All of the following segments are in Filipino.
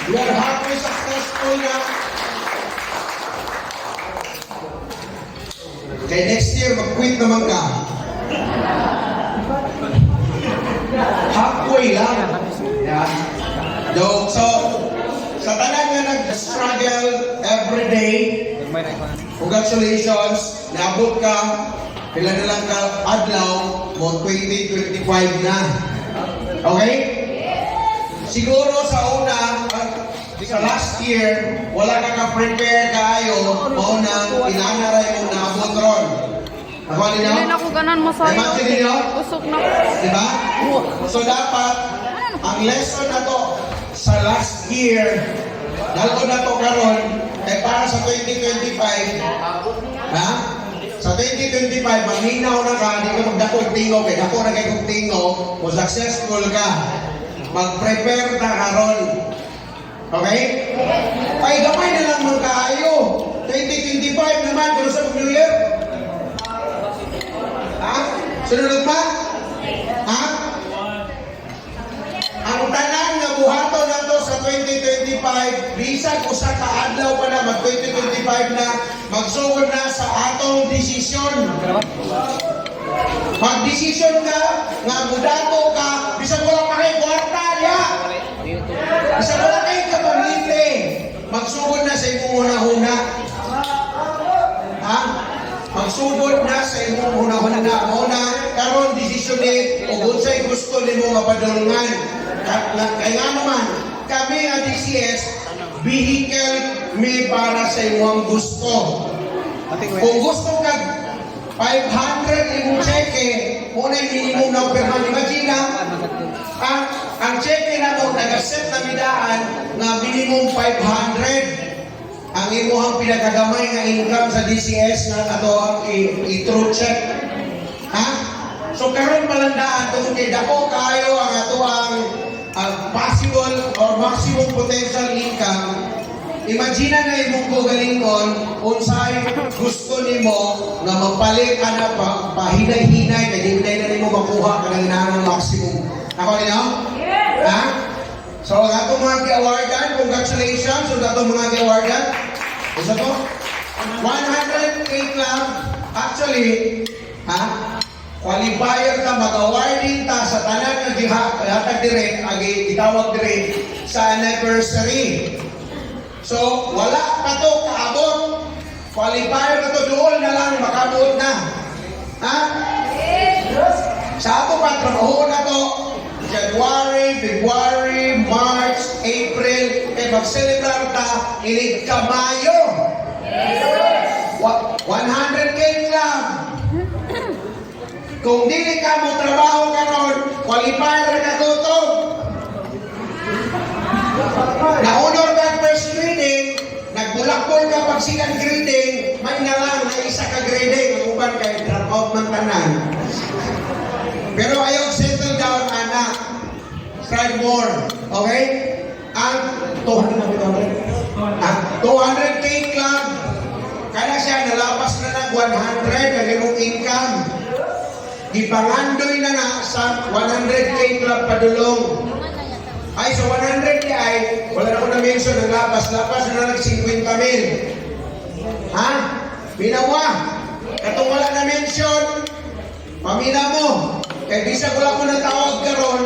We are happy, successful na. Okay, next year, mag-quit naman ka. Halfway lang. Yeah. Joke. So, sa tanan nga nag-struggle every day, congratulations, naabot ka, kailan na lang ka adlaw, mo 2025 na. Okay? Siguro sa una, sa last year, wala ka ka-prepare kayo, maunang inanaray mo na abot ron. Nakuha niyo? Hindi na ako ganan masayo. Imagine niyo? Usok na. Diba? So dapat, ang lesson na to sa last year, dalo na to karon, ay para sa 2025, ha? Sa 2025, maminaw na ka, di ka magdakong tingo, kaya ako na kayo tingo, kung successful ka, mag-prepare na karon. Okay? Ay, gamay na lang mga kaayo. 2025 naman, kung sa New Year. Ha? Sunod pa? Ha? Ang tanan nga buhaton na to sa 2025, bisag usa ka adlaw pa na mag-2025 na, magsugod na sa atong desisyon. Mag-desisyon ka, nga budato ka, bisag wala pa kayo kwarta, ya! Bisag wala kayo kapamilya, magsugod na sa imong una-una. Ha? Magsugod na sa imong una-una. Una, karon desisyon o unsay gusto nimo nga padulungan. Kaya nga naman, kami ang DCS, vehicle may para sa imong gusto. Kung gusto ka 500 imong cheque, muna yung minimum na perman. Imagine ang cheque na mo, nag-accept na midaan na minimum 500. Ang imuhang pinakagamay nga income sa DCS na ato ang i-true check. Ha? So karon palandaan tungkol kay dako kayo ang ato ang possible or maximum potential income. Imagine na imong gugalingon unsay gusto nimo nga magpalit ana pahinay-hinay kay hindi na nimo makuha kanang inaanang maximum. Ako niyo? Yes. Ha? So ato mga gi-awardan, congratulations sa ato mga gi-awardan. Isa to? 100K club. Actually, ha? Qualifier ka, mag-awarding ta sa tanan nga gihatag dire, agi gitawag dire sa anniversary. So, wala pa to kaabot. Qualifier na to, doon na lang, makabuot na. Ha? Sa ato pa, trabaho na to. January, February, March, April, mag-celebrate ta, ilig ka Mayo. 100K club. Kung dili ka mo trabaho karon, qualifier ka tutog. Na-honor ka first grading, nagbulakbol ka pag second grading, may na lang na isa ka grading, ang uban kay drop out ng tanan. Pero ayaw settle down, anak. Strive more. Okay? Ang 200K club, kaya siya nalapas na ng 100 ang imong income. Ipangandoy na nga sa 100K club padulong. Ay, sa 100 niya ay, wala na ko na-mention, ang lapas na nag-50 mil. Ha? Minawa. Katong wala na-mention, pamina mo. Kaya bisag wala ko natawag karon,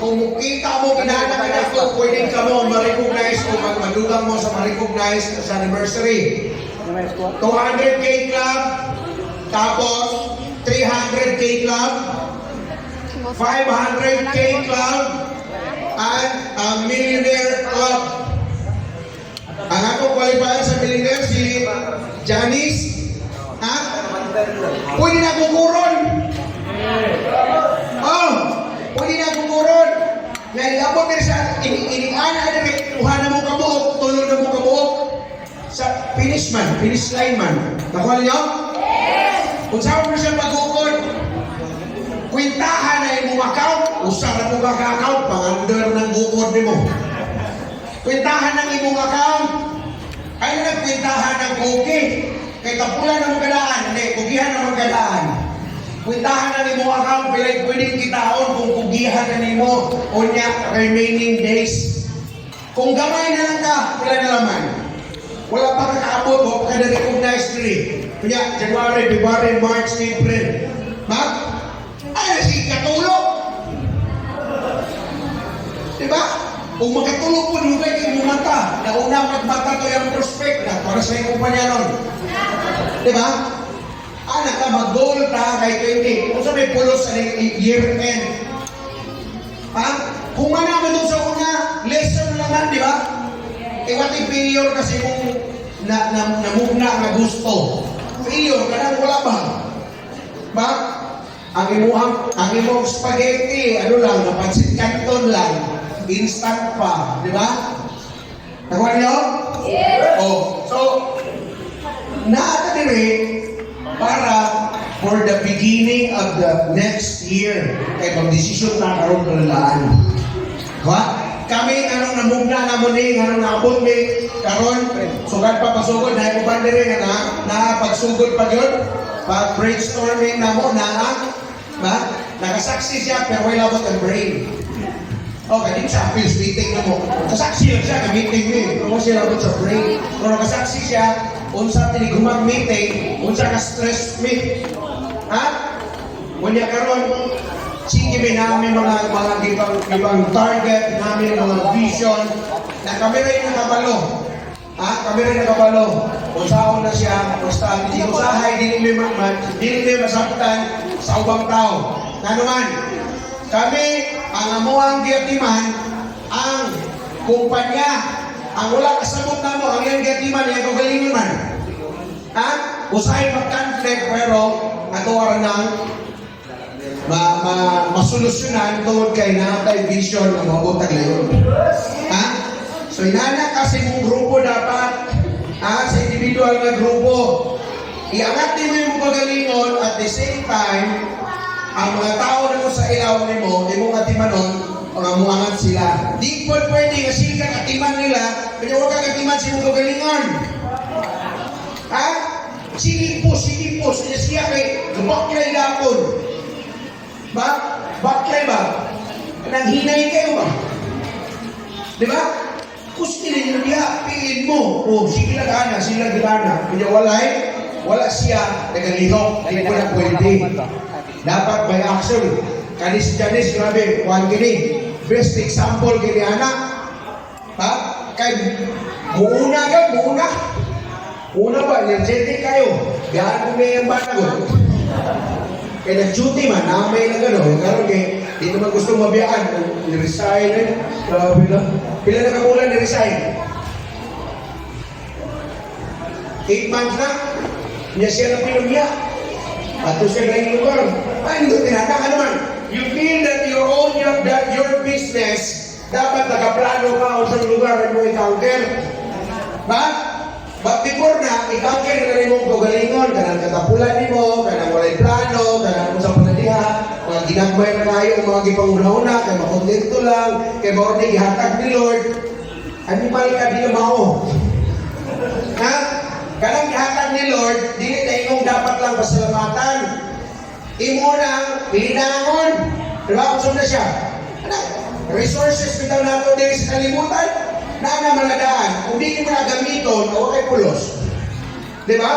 kung mukita mo, ginahanap ka ako, pwedeng ka mo ma-recognize o madugang mo sa ma-recognize sa anniversary. 200K club, tapos 300K club, 500K club, at millionaire club. Ang ako qualifier sa millionaire si Janice. Ha? Pwede na kukuron. Oh, pwede na kukuron. Ngayon, abot na siya, iniana na rin, tuhan na mo kabuok, tulog na mo kabuok. Sa finish line man. Nakuha niyo? Yes! Kung saan mo siya mag-ukod, kwintahan na imong account, usa na mo ka-account, pang-under ng bukod ni mo. Kwintahan ng imong account, ay nagkwintahan ng cookie. Kaya tapulan na mo kadaan, hindi, kugihan na mo kadaan. Kwintahan na imong account, pwedeng kitaon kung kugihan na nimo, unya remaining days. Kung gamay na lang ka, wala na laman. Wala pa kakaabot, wala pa ka na-recognize diri. Kanya, January, February, March, April. Ay, sige, katulog. Diba? Kung makatulog po, di ba kayo bumata? Nauna magmata to yung prospect na para sa iyong kumpanya nun. Diba? Anak ka, mag-goal ta kay 20. Kung sa may pulos sa year end. Kung man naman doon sa una, lesson naman, di ba? What if failure kasi kung namugna nga gusto. Failure, kanang wala ba? Ba? Ang imong spaghetti, ano lang, napansin canton lang, instant pa, di ba? Nakuha niyo? Yes! So, naata din para for the beginning of the next year, kay mag-desisyon na karoon kalalaan. Kami, anong namugna na mo ni, anong naabot ni, karon sugad pa pasugod, na ipuban din na pagsugod pa yun, pag-brainstorming na mo, nakasaksi siya, pero wala abot ang brain. Okay, di sa appeals meeting na mo. Kasaksi lang siya, ka-meeting ni. Kung siya abot sa brain. Pero nakasaksi siya, unsa tinigumang meeting, unsa ka-stress meet. Kunya karon, sige namin mga ibang target, namin mga vision, na kami rin nakabalo. Kami rin nakabalo. Usaon na siya, basta hindi usahay, hindi may masaktan sa ubang tao. Nanuman, kami, ang amuang giatiman, ang kumpanya, ang wala kasabot na mo, ang iyang giatiman, yung kagalingon man. Usahay mag-conflict, pero natuwaran ng masolusyonan tungod kay natay vision ng mabutag layon. So inana kasi mong grupo dapat sa individual na grupo iangat mo yung pagalingon at the same time ang mga tao na mo sa ilaw nimo imong atimanon pangamuangan sila. Di po pwede nga sila katiman nila kaya huwag ka katiman sa imong pagalingon. Sige po siya kay lumaklay lapon. Baklay ba? Nanghinay kayo ba? Di ba? Kustilin nyo niya, piin mo. Sige lang ana, sila gilana. Kaya wala siya, nagalihok, hindi ko na pwede. Dapat may action. Kanis-kanis, grabe, kuhan gini. Best example gini anak. Kay, muuna ka, muuna. Una ba, energetic kayo. Gaan mo may ang banagot. Kaya nag-duty man, namay na gano'n. Karoon kaya, di naman gusto mabiyaan. Niresign eh. Grabe lang. Pila na kamulan niresign? 8 months na. Niya siya na pinumya. Ato siya na yung lugar. Hindi ko tinatak. Ano man? You feel that you own your business. Dapat nakaplano ka o sa lugar mo i-counter. But before na, i-counter na rin mong kagalingon. Kanang katapulan mo, kanang walay plano, kanang sa panaliha, mga ginagmay na kayo, mga gipanguna-una, kaya makontento lang, kaya maornig ihatag ni Lord. Animal ka, di na mao. Kanang ihatag ni Lord, di na ingong dapat lang pasalamatan. Imo nang pilinangon. Diba? Kung na siya. Resources bitaw nato din sa kalimutan. Na maladaan, kung di mo na gamiton, o kay pulos. Diba?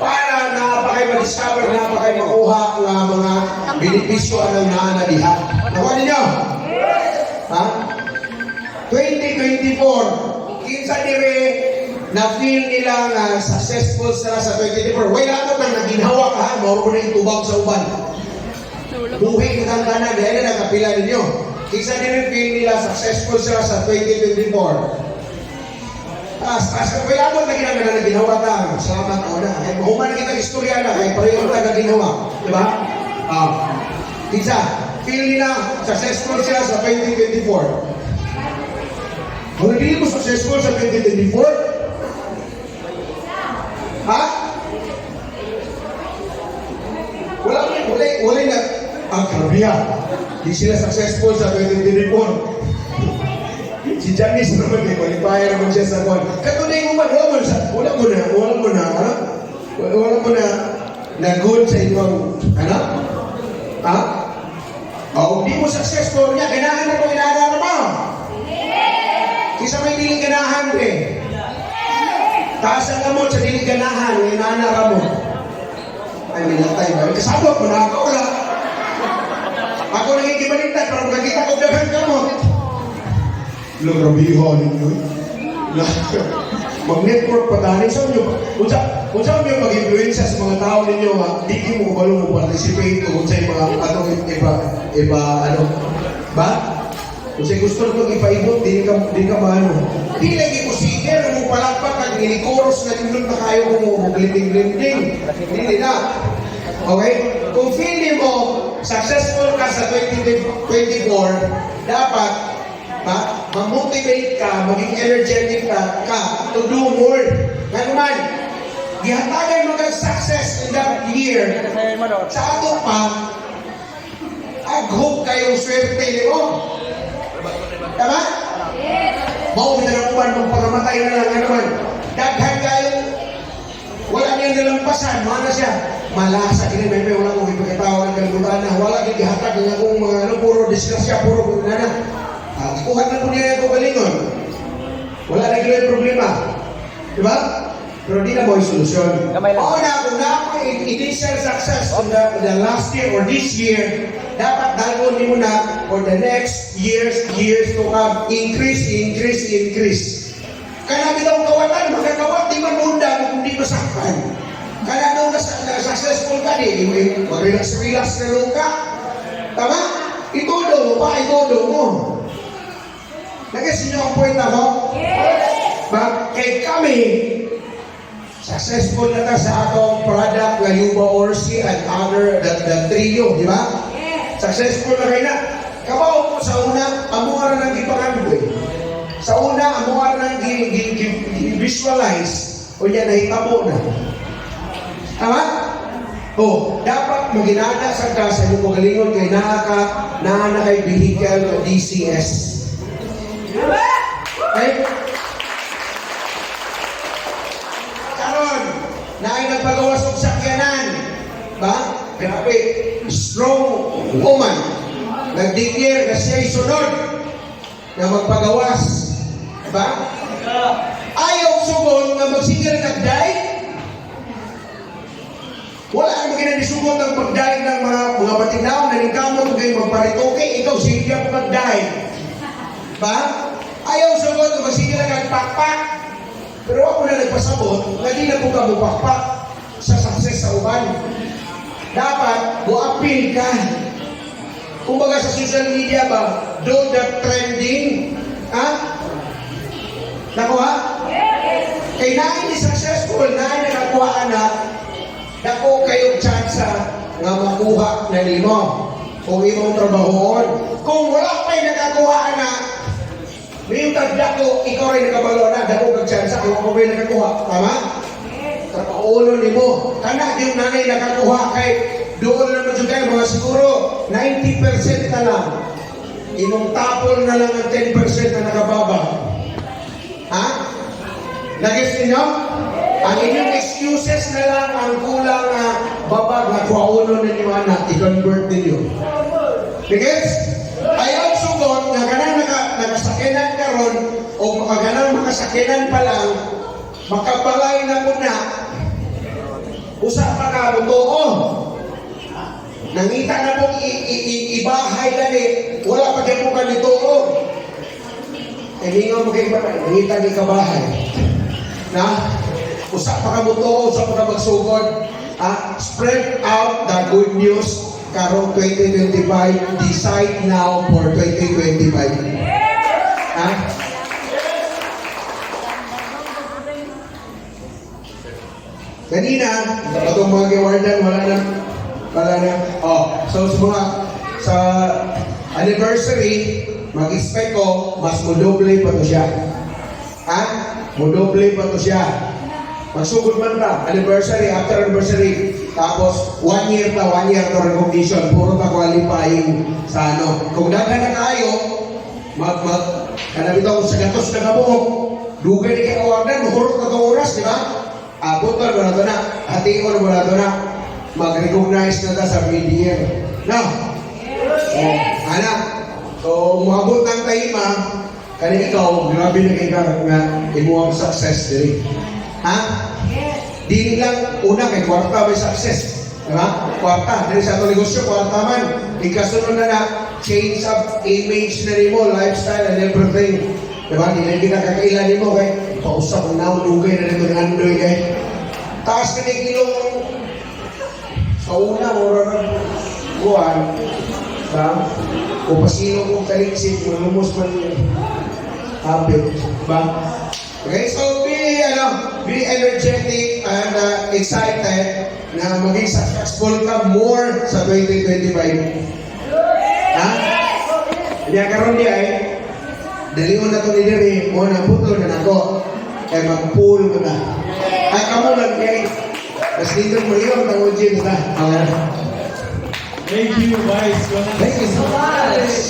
Para napakay ma-discover, napakay makuha ng mga benepisyo ng naanadiha. Nakuha ninyo? Ha? 2024, kinsa dire na-feel nilang successful sila sa 2024. Way lato nang naginhawa ka, mauro na yung tubag sa uban. Buhay ng hangganan, dahil na nakapila ninyo. Kinsa dire feel nila successful sila sa 2024. Way lato na ginagawa na ginawa ta. Salamat ako na. Kaya mahuman kita istorya na, kaya pareho ta ginawa. Diba? Kinsa, feel nila successful sila sa 2024. Kung hindi mo successful sa 2024, ha? Wala na. Karabiya. Di sila successful sa 2024. Si Janice naman, may qualifier naman siya sa kwan. Katunay mo man, wala mo na na good sa inyong, ano? Ha? Hindi mo successful niya, kailangan na mo mo. Kisa may dili ganahan eh. Taas ang gamot sa dili ganahan, inanara mo. Ay, minatay ba? Kasabot mo na ako, wala. Ako nagigibaliktad, pero magkakita ko daghang gamot. Grabiho ninyo. Mag-network pa tayo sa inyo. Kung saan nyo mag-influensya sa mga tao ninyo, di mo kabalo mo participate kung sa'yo mga ano, ba? Kung sa'yo gusto nyo ipaibot, di ka maano. Di lagi ko sige, mo palakpak, ang inikoros na nindot na kayo kung mo gliting-gliting. Hindi na. Okay? Kung feeling mo, successful ka sa 2024, dapat ma-motivate ka, maging energetic ka to do more. Nga naman, gihatagan mo kang success in that year. Sa ato pa, aghog kayong swerte mo. Tama? Mao ginagawan mong pagamatay na lang. Nga naman, daghan kayong wala niyang nalampasan. Mana siya? Malasa kini may wala kong ipagkatawa ng kalimutan na wala kang gihatag ng akong mga puro disgrasya, puro kunana. Kuha na po niya ito galingon. Wala na yung problema. Diba? Pero di na mo yung solusyon. Oo na, kung na ako initial success on the last year or this year, dapat dalawin mo na for the next years to come, increase. Kaya bitaw kawatan, magkakawat, di man munda kung di masaktan. Kaya nung na-successful ka, di mag-relax ka nung ka. Tama? Itudo mo pa, itudo mo. Nag-guess niyo ang point ako? Yes! Kay kami, successful na ta sa atong product na Yuba Orsi and other, the trio, di ba? Yes! Successful na kayo na. Kabaw po sa una, amuha na ng ipangandoy. Sa una, amuha na ng visualize o yan, nahitabo na. Tama? O, dapat maginana sa ka sa inyong pagalingon kay na kay vehicle na DCS. Okay? Karon, naay nagpagawas og sakyanan. Ba? Grabe, strong woman. Nag-declare na siya'y sunod na magpagawas. Ba? Ayaw sugod na magsigil kagday. Wala ang ginanisugot ang pagdaig ng mga patinaw na nagkamot kayo magparitoke, ikaw sige ang pagdaig. Ba? Ayaw sugod na magsigil ang pakpak. Pero ako na nagpasabot, na di na po ka mupakpak sa success sa uban. Dapat, buapil ka. Kumbaga sa social media ba, do the trending. Ha? Nakuha? Yes! Kaya na hindi successful, na nakakuha na, dako kayong tsansa nga makuha na nimo kung imong trabahoon. Kung wala pa'y nakakuha na, may tagdako, ikaw rin nakabalo na, dako kag tsansa, kung ako may nakakuha. Tama? Trabahoon nimo. Kana yung nanay nakakuha kay doon naman dyan kayo, mga siguro 90% na lang. Imong tapol na lang ang 10% na nakababa. Ha? Nagis ninyo? Ang inyong excuses na lang ang kulang na babag na kuauno na niyo anak, i-convert ninyo. Because, ayaw sugot na ganang nakasakinan karon o ganang makasakinan pa lang, makabalay na po na, usap pa ka, buto nangita na po ibahay gani, wala pa kayo po ganito hingaw mo kayo ba, nangita ni kabahay. Na? Usap pa ka buto, usap pa ka magsugod. Spread out the good news karong 2025. Decide now for 2025. Ha? Kanina, itong mga giwardan, wala na. So sa anniversary, mag-expect ko, mas mudoble pa to siya. Ha? Mudoble pa to siya. Magsugod man ta, anniversary, after anniversary, tapos 1 year to recognition, puro ta qualifying sa ano. Kung dagan na kayo, kanabitaw sa gatos na kabuhok, dugay ni kayo ordan, muhurot na itong oras, di ba? Buton mo na ito na, hatiin mo na ito na, mag-recognize na ta sa media. No? Yes! Anak, so umabot ng taima, Kani ikaw, grabe na kay ka nga imo ang success diri. Ha? Di lang una kay kwarta may success. Diba? Kwarta, dahil sa itong negosyo, kwarta man. Ikasunod na change of image na rin mo, lifestyle and everything. Diba? Di na kinakakailan mo kay pausap ang naulugay na rin ng andoy kay taas ka na kilong sa una, mura ng buwan. Diba? O pasino kong kaliksik, malumos man yung habit. Diba? Okay, so be energetic and excited na maging successful ka more sa 2025. Ha? Kaya karon di ay dalion na to ni Diri, mo na putlo na nako. Kaya mag-pool mo na. Ay, kamo lang kay mas dito mo yun, tangod dyan na. Thank you, Vice. Thank you so much.